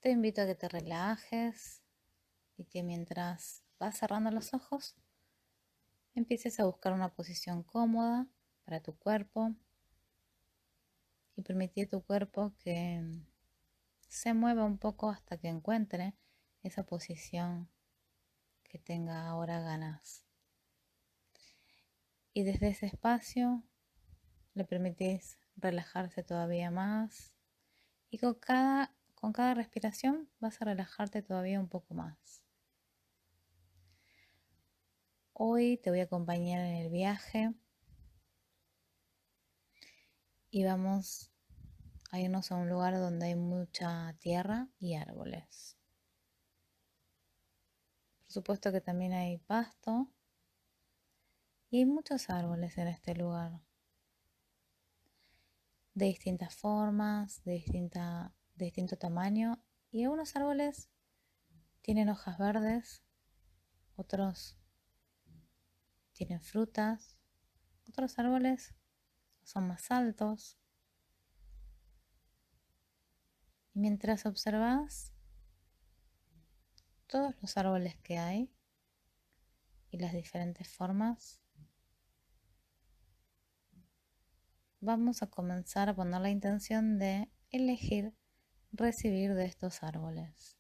Te invito a que te relajes y que mientras vas cerrando los ojos, empieces a buscar una posición cómoda para tu cuerpo y permitir a tu cuerpo que se mueva un poco hasta que encuentre esa posición que tenga ahora ganas. Y desde ese espacio le permitís relajarse todavía más y con cada respiración vas a relajarte todavía un poco más. Hoy te voy a acompañar en el viaje y vamos a irnos a un lugar donde hay mucha tierra y árboles. Por supuesto que también hay pasto y hay muchos árboles en este lugar, de distintas formas, de distinto tamaño, y algunos árboles tienen hojas verdes, otros tienen frutas, otros árboles son más altos. Y mientras observas todos los árboles que hay y las diferentes formas, vamos a comenzar a poner la intención de elegir recibir de estos árboles.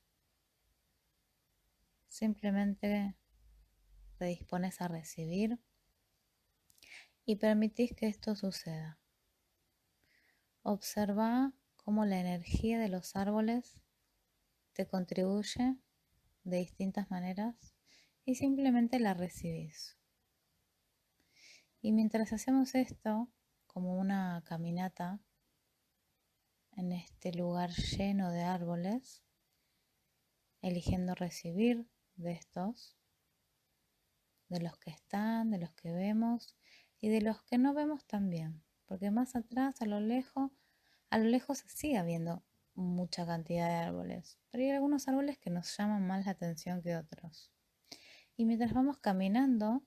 Simplemente te dispones a recibir y permitís que esto suceda. Observa cómo la energía de los árboles te contribuye de distintas maneras y simplemente la recibís. Y mientras hacemos esto, como una caminata en este lugar lleno de árboles, eligiendo recibir de estos, de los que están, de los que vemos y de los que no vemos también, porque más atrás, a lo lejos se sigue habiendo mucha cantidad de árboles, pero hay algunos árboles que nos llaman más la atención que otros. Y mientras vamos caminando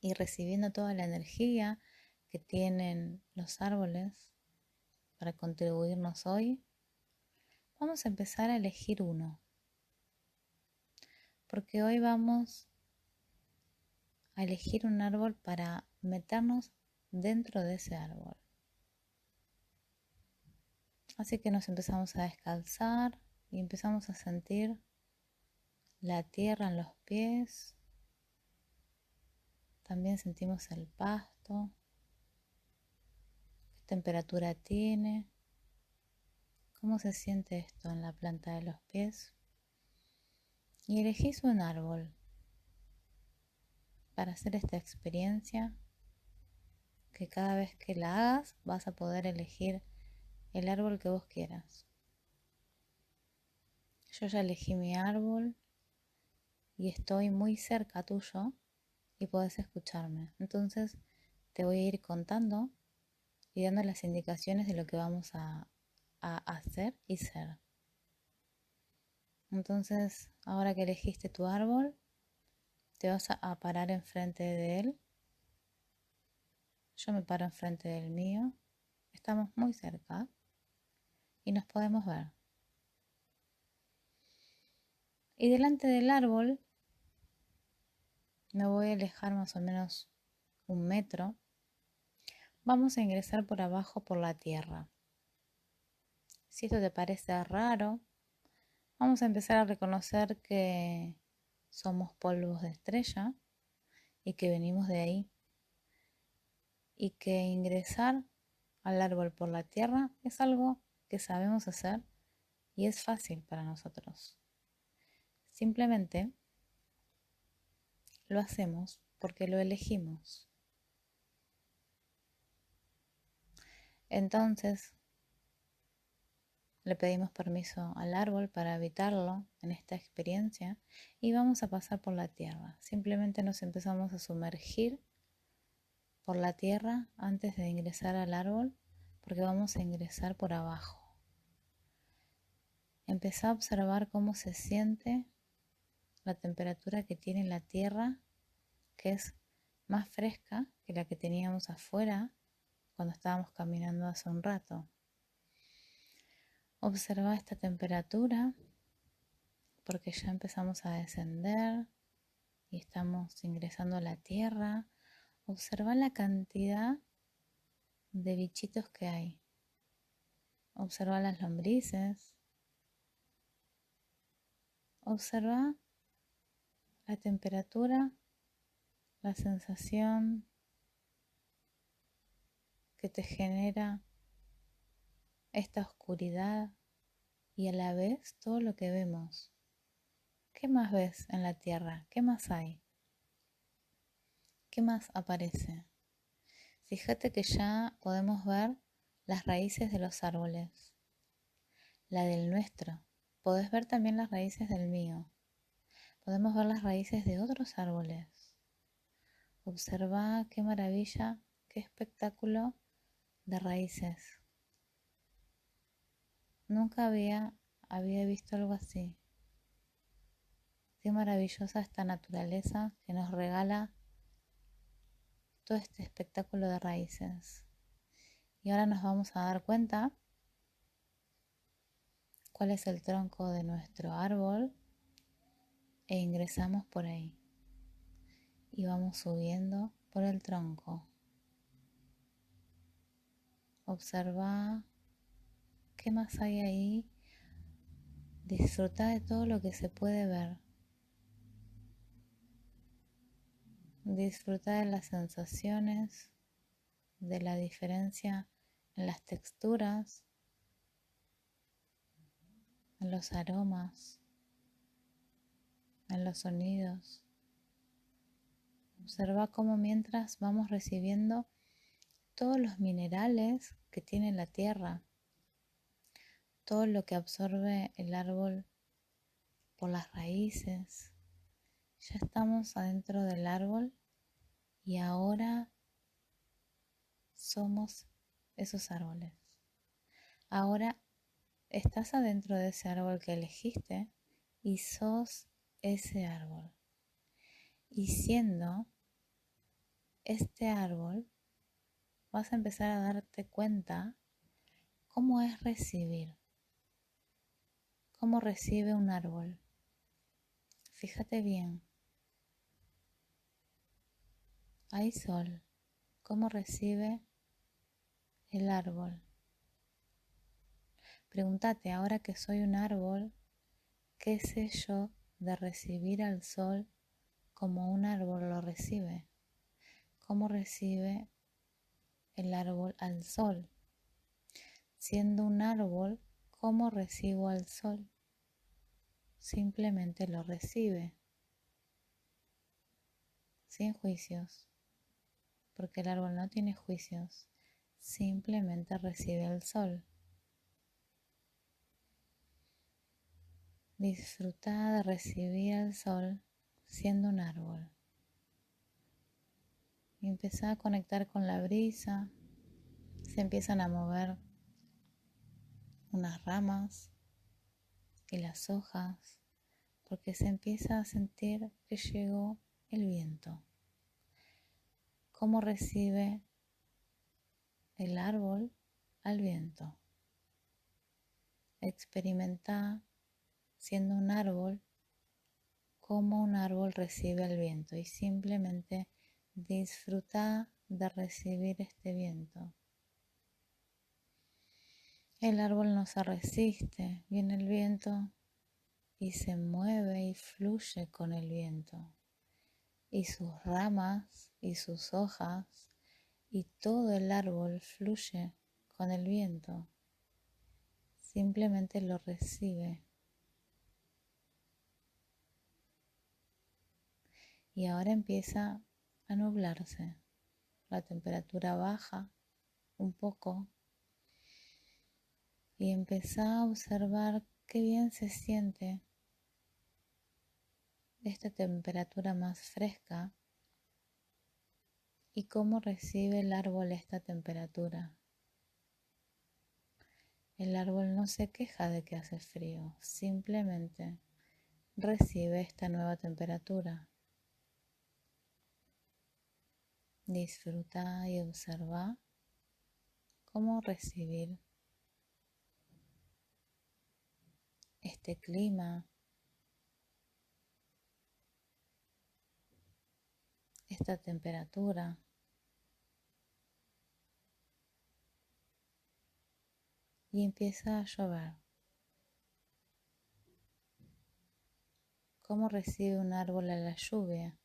y recibiendo toda la energía que tienen los árboles para contribuirnos hoy, vamos a empezar a elegir uno, porque hoy vamos a elegir un árbol para meternos dentro de ese árbol. Así que nos empezamos a descalzar y empezamos a sentir la tierra en los pies. También sentimos el pasto, qué temperatura tiene, cómo se siente esto en la planta de los pies. Y elegís un árbol para hacer esta experiencia, que cada vez que la hagas vas a poder elegir el árbol que vos quieras. Yo ya elegí mi árbol y estoy muy cerca tuyo y podés escucharme. Entonces te voy a ir contando y dando las indicaciones de lo que vamos a hacer y ser. Entonces, ahora que elegiste tu árbol, te vas a parar enfrente de él. Yo me paro enfrente del mío. Estamos muy cerca y nos podemos ver. Y delante del árbol me voy a alejar más o menos 1 metro. Vamos a ingresar por abajo por la tierra. Si esto te parece raro, vamos a empezar a reconocer que somos polvos de estrella y que venimos de ahí. Y que ingresar al árbol por la tierra es algo que sabemos hacer y es fácil para nosotros. Simplemente lo hacemos porque lo elegimos. Entonces, le pedimos permiso al árbol para habitarlo en esta experiencia y vamos a pasar por la tierra. Simplemente nos empezamos a sumergir por la tierra antes de ingresar al árbol, porque vamos a ingresar por abajo. Empezá a observar cómo se siente la temperatura que tiene la tierra, que es más fresca que la que teníamos afuera cuando estábamos caminando hace un rato. Observa esta temperatura porque ya empezamos a descender y estamos ingresando a la tierra. Observa la cantidad de bichitos que hay. Observa las lombrices. Observa la temperatura, la sensación que te genera esta oscuridad y a la vez todo lo que vemos. ¿Qué más ves en la tierra? ¿Qué más hay? ¿Qué más aparece? Fíjate que ya podemos ver las raíces de los árboles, la del nuestro. Podés ver también las raíces del mío. Podemos ver las raíces de otros árboles. Observa qué maravilla, qué espectáculo de raíces. Nunca había visto algo así. Qué maravillosa esta naturaleza que nos regala todo este espectáculo de raíces. Y ahora nos vamos a dar cuenta cuál es el tronco de nuestro árbol e ingresamos por ahí. Y vamos subiendo por el tronco. Observa qué más hay ahí. Disfruta de todo lo que se puede ver. Disfruta de las sensaciones, de la diferencia en las texturas, en los aromas, en los sonidos. Observa cómo mientras vamos recibiendo todos los minerales que tiene la tierra, todo lo que absorbe el árbol por las raíces. Ya estamos adentro del árbol y ahora somos esos árboles. Ahora estás adentro de ese árbol que elegiste y sos ese árbol. Y siendo este árbol, vas a empezar a darte cuenta cómo es recibir. ¿Cómo recibe un árbol? Fíjate bien. Hay sol. ¿Cómo recibe el árbol? Pregúntate, ahora que soy un árbol, ¿qué sé yo de recibir al sol como un árbol lo recibe? ¿Cómo recibe el árbol al sol? Siendo un árbol, ¿cómo recibo al sol? Simplemente lo recibe, sin juicios, porque el árbol no tiene juicios, simplemente recibe el sol. Disfruta de recibir el sol siendo un árbol. Y empezá a conectar con la brisa. Se empiezan a mover unas ramas y las hojas, porque se empieza a sentir que llegó el viento. ¿Cómo recibe el árbol al viento? Experimenta siendo un árbol cómo un árbol recibe el viento y simplemente disfruta de recibir este viento. El árbol no se resiste, viene el viento y se mueve y fluye con el viento. Y sus ramas y sus hojas y todo el árbol fluye con el viento. Simplemente lo recibe. Y ahora empieza a nublarse. La temperatura baja un poco. Y empezá a observar qué bien se siente esta temperatura más fresca y cómo recibe el árbol esta temperatura. El árbol no se queja de que hace frío, simplemente recibe esta nueva temperatura. Disfruta y observa cómo recibir este clima, esta temperatura. Y empieza a llover. ¿Cómo recibe un árbol a la lluvia?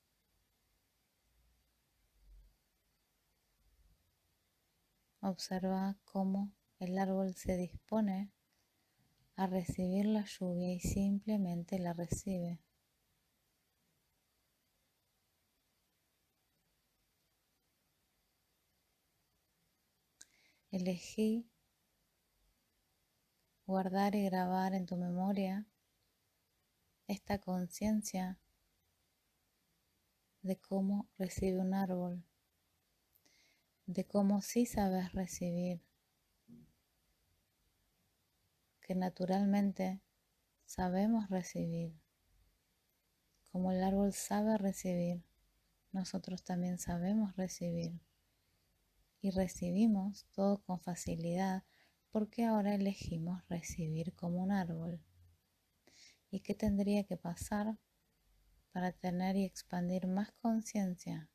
Observa cómo el árbol se dispone a recibir la lluvia y simplemente la recibe. Elegí guardar y grabar en tu memoria esta conciencia de cómo recibe un árbol, de cómo sí sabes recibir, que naturalmente sabemos recibir. Como el árbol sabe recibir, nosotros también sabemos recibir. Y recibimos todo con facilidad porque ahora elegimos recibir como un árbol. ¿Y qué tendría que pasar para tener y expandir más conciencia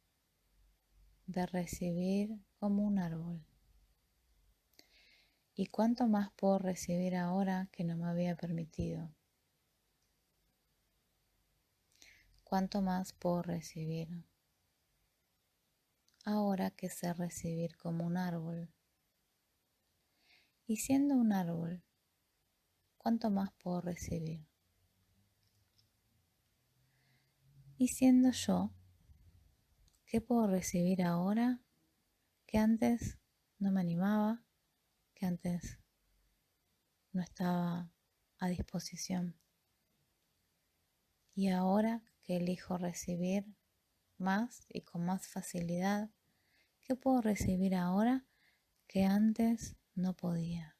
de recibir como un árbol? ¿Y cuánto más puedo recibir ahora que no me había permitido? ¿Cuánto más puedo recibir ahora que sé recibir como un árbol? Y siendo un árbol, ¿cuánto más puedo recibir? Y siendo yo, ¿qué puedo recibir ahora que antes no me animaba, que antes no estaba a disposición? Y ahora que elijo recibir más y con más facilidad, ¿qué puedo recibir ahora que antes no podía?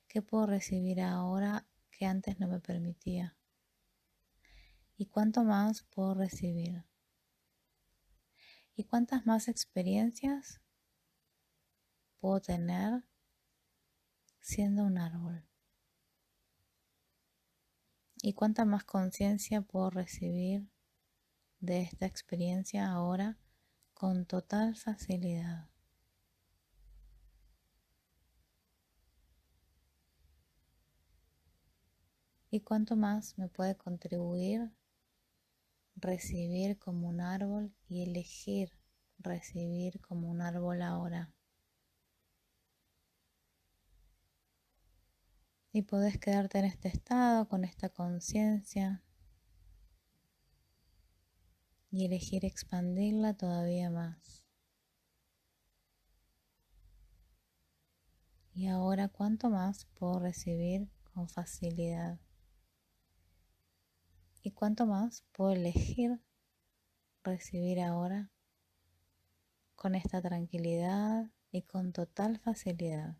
¿Qué puedo recibir ahora que antes no me permitía? ¿Y cuánto más puedo recibir? ¿Y cuántas más experiencias puedo tener siendo un árbol? ¿Y cuánta más conciencia puedo recibir de esta experiencia ahora con total facilidad? ¿Y cuánto más me puede contribuir recibir como un árbol y elegir recibir como un árbol ahora? Y podés quedarte en este estado con esta conciencia y elegir expandirla todavía más. Y ahora, ¿cuánto más puedo recibir con facilidad? ¿Y cuánto más puedo elegir recibir ahora con esta tranquilidad y con total facilidad?